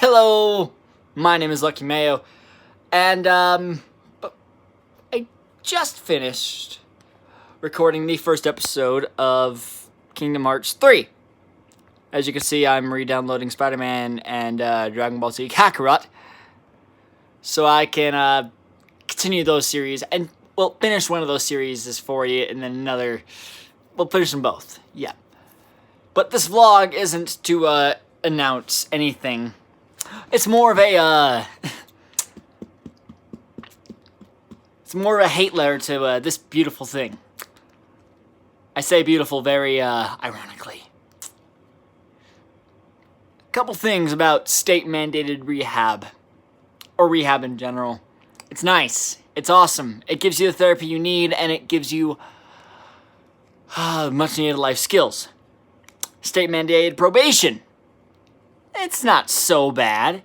Hello, my name is Lucky Mayo, and I just finished recording the first episode of Kingdom Hearts 3. As you can see, I'm re-downloading Spider-Man and Dragon Ball Z Kakarot, so I can continue those series, and we'll finish one of those series for you, and then another, we'll finish them both, yeah. But this vlog isn't to announce anything. It's more of a, it's more of a hate letter to this beautiful thing. I say beautiful very ironically. A couple things about state-mandated rehab, or rehab in general. It's nice. It's awesome. It gives you the therapy you need, and it gives you much-needed life skills. State-mandated probation. It's not so bad.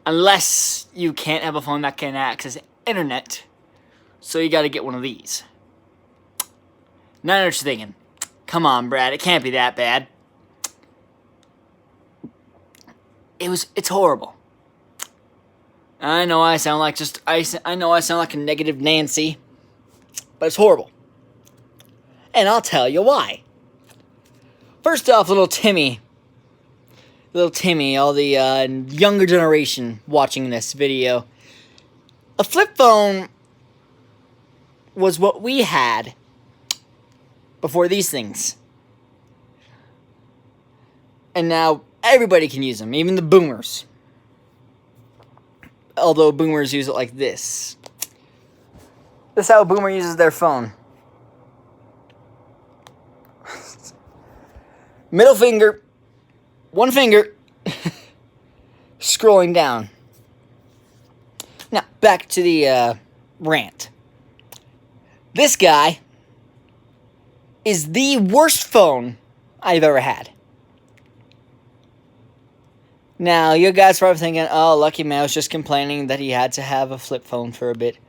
Unless you can't have a phone that can access internet. So you gotta get one of these. Now I know what you're thinking. Come on, Brad, it can't be that bad. It's horrible. I know I sound like I know I sound like a negative Nancy. But it's horrible. And I'll tell you why. First off, little Timmy, all the younger generation watching this video. A flip phone was what we had before these things. And now everybody can use them, even the boomers. Although boomers use it like this. This is how a boomer uses their phone. Middle finger. One finger, scrolling down. Now, back to the rant. This guy is the worst phone I've ever had. Now, you guys are probably thinking, oh, Lucky Mouse just complaining that he had to have a flip phone for a bit.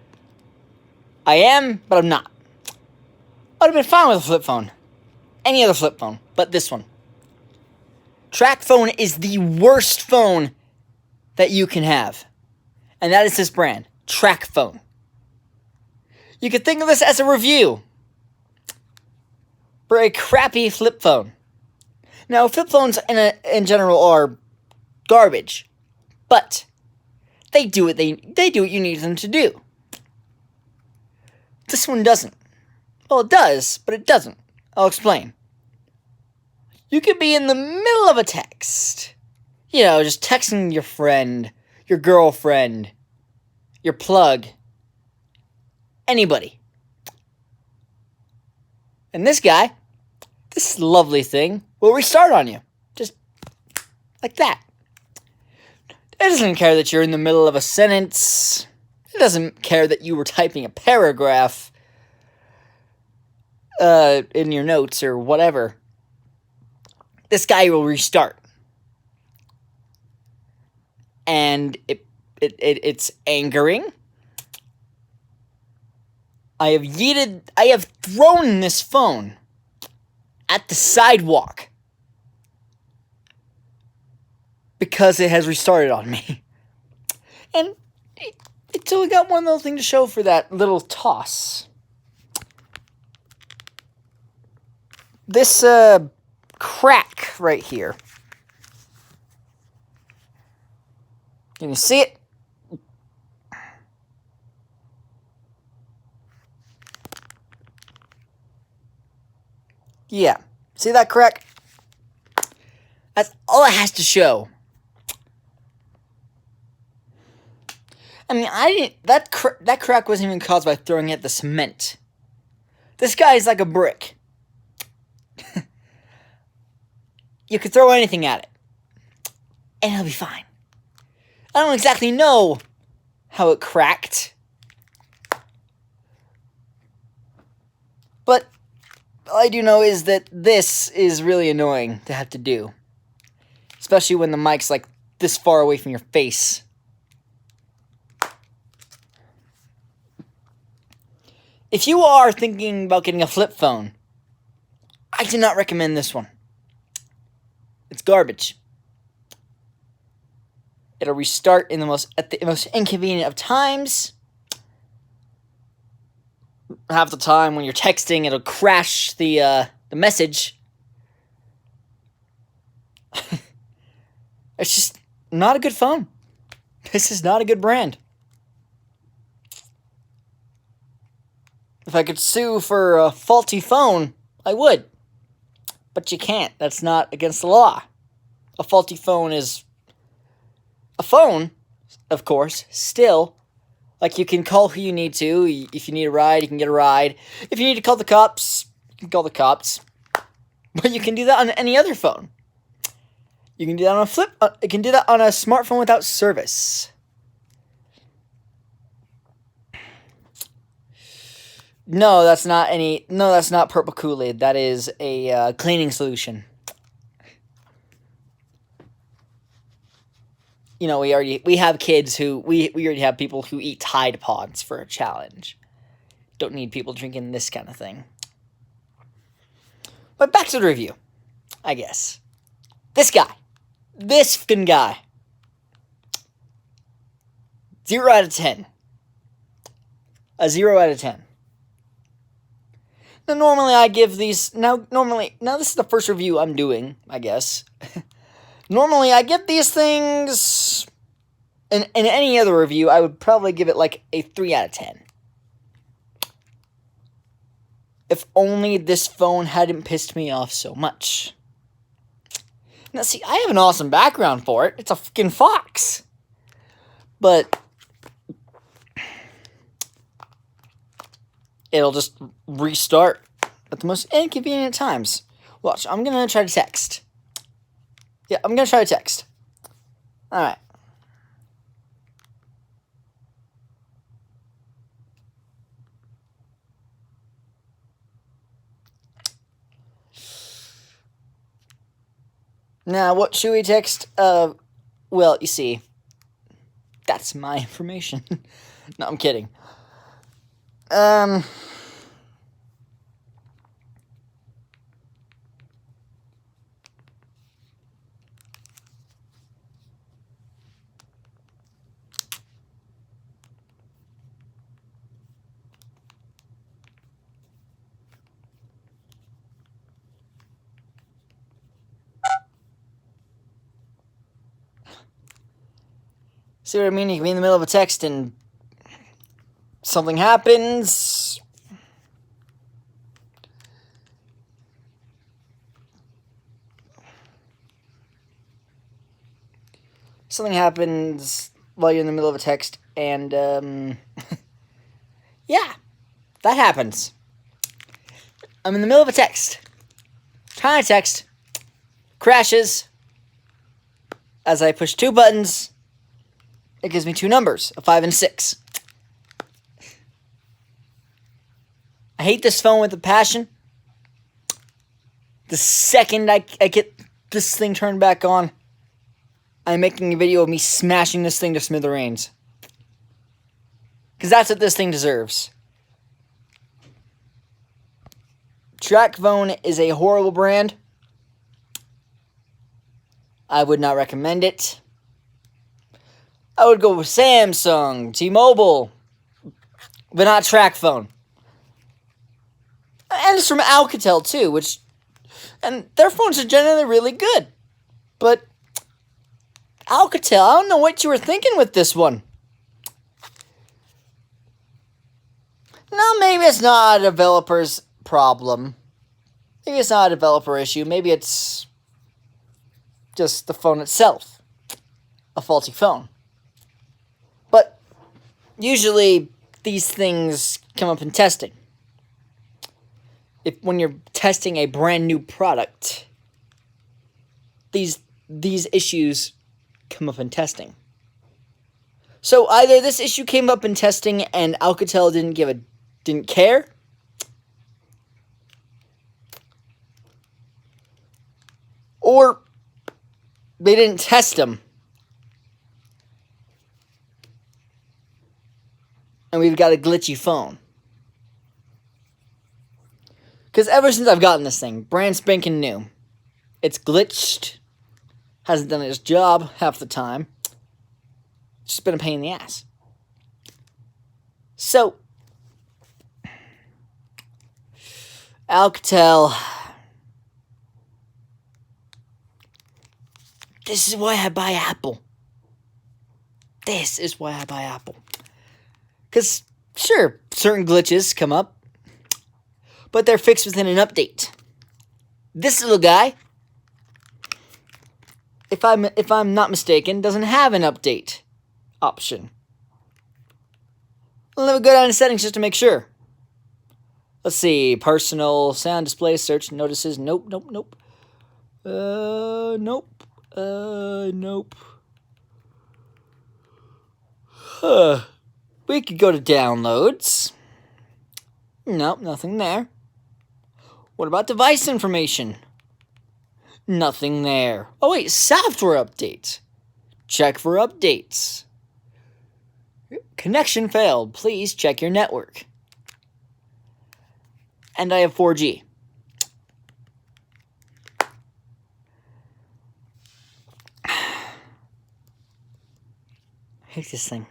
I am, but I'm not. I'd have been fine with a flip phone. Any other flip phone, but this one. Tracfone is the worst phone that you can have. And that is this brand, Tracfone. You could think of this as a review for a crappy flip phone. Now, flip phones in general are garbage, but they do what you need them to do. This one doesn't. Well, it does, but it doesn't. I'll explain. You could be in the middle of a text. You know, just texting your friend, your girlfriend, your plug, anybody. And this guy, this lovely thing, will restart on you. Just like that. It doesn't care that you're in the middle of a sentence. It doesn't care that you were typing a paragraph in your notes or whatever. This guy will restart. And it's angering. I have thrown this phone at the sidewalk because it has restarted on me. And it's only got one little thing to show for that little toss. This crack right here. Can you see it? Yeah. See that crack? That's all it has to show. I mean, that crack wasn't even caused by throwing it at the cement. This guy is like a brick. You could throw anything at it, and it'll be fine. I don't exactly know how it cracked, but all I do know is that this is really annoying to have to do, especially when the mic's like this far away from your face. If you are thinking about getting a flip phone, I do not recommend this one. It's garbage. It'll restart at the most inconvenient of times. Half the time when you're texting, it'll crash the message. It's just not a good phone. This is not a good brand. If I could sue for a faulty phone, I would. But you can't. That's not against the law. A faulty phone is a phone, of course, still. Like, you can call who you need to. If you need a ride, you can get a ride. If you need to call the cops, you can call the cops. But you can do that on any other phone. You can do that on you can do that on a smartphone without service. No, that's not purple Kool-Aid. That is a cleaning solution. You know, we have kids who we already have people who eat Tide Pods for a challenge. Don't need people drinking this kind of thing. But back to the review, I guess. This fucking guy. 0 out of 10. A 0 out of 10. Now, normally I give these... Now, this is the first review I'm doing, I guess. Normally, I give these things... In any other review, I would probably give it like a 3 out of 10. If only this phone hadn't pissed me off so much. Now, see, I have an awesome background for it. It's a fucking fox. But... it'll just restart at the most inconvenient times. Watch, I'm going to try to text. Yeah, I'm going to try to text. Alright. Now, what should we text? Well, you see, that's my information. No, I'm kidding. See what I mean? You can be in the middle of a text and something happens. Something happens while you're in the middle of a text, and, yeah, that happens. I'm in the middle of a text. Trying to text. Crashes. As I push 2 buttons, it gives me 2 numbers, a 5 and a 6. I hate this phone with a passion. The second I get this thing turned back on, I'm making a video of me smashing this thing to smithereens. Because that's what this thing deserves. Tracfone is a horrible brand. I would not recommend it. I would go with Samsung, T-Mobile, but not Tracfone. And it's from Alcatel, too, and their phones are generally really good. But Alcatel, I don't know what you were thinking with this one. Now, maybe it's not a developer's problem. Maybe it's not a developer issue. Maybe it's just the phone itself. A faulty phone. But usually these things come up in testing. When you're testing a brand new product, these issues come up in testing. So either this issue came up in testing and Alcatel didn't care, or they didn't test them, and we've got a glitchy phone. Because ever since I've gotten this thing, brand spanking new, it's glitched, hasn't done its job half the time. It's just been a pain in the ass. So, Alcatel. This is why I buy Apple. This is why I buy Apple. Because, sure, certain glitches come up, but they're fixed within an update. This little guy, if I'm not mistaken, doesn't have an update option. Let me go down to settings just to make sure. Let's see, personal sound display, search notices. Nope. Nope. We could go to downloads. Nope, nothing there. What about device information? Nothing there. Oh wait, software updates. Check for updates. Connection failed. Please check your network. And I have 4G. I hate this thing.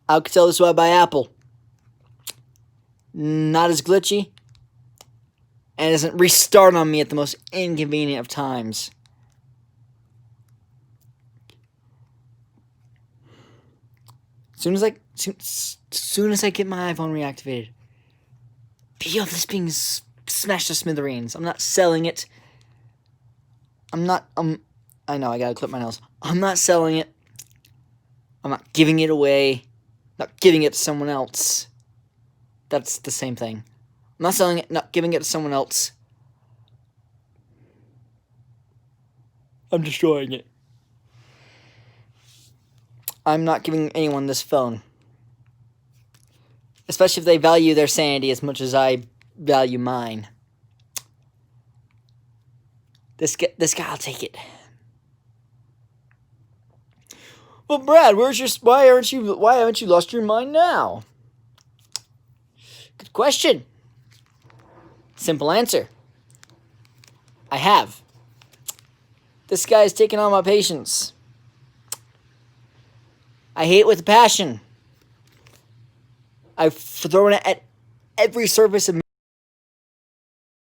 Alcatel, this is why I buy Apple. Not as glitchy. And doesn't restart on me at the most inconvenient of times. Soon as I get my iPhone reactivated, feel this being smashed to smithereens. I'm not selling it. I know, I gotta clip my nails. I'm not selling it. I'm not giving it away. Not giving it to someone else. That's the same thing. I'm not selling it, not giving it to someone else. I'm destroying it. I'm not giving anyone this phone. Especially if they value their sanity as much as I value mine. This guy, I'll take it. Well, Brad, why haven't you lost your mind now? Good question. Simple answer. I have. This guy's taken all my patience. I hate it with a passion. I've thrown it at every surface of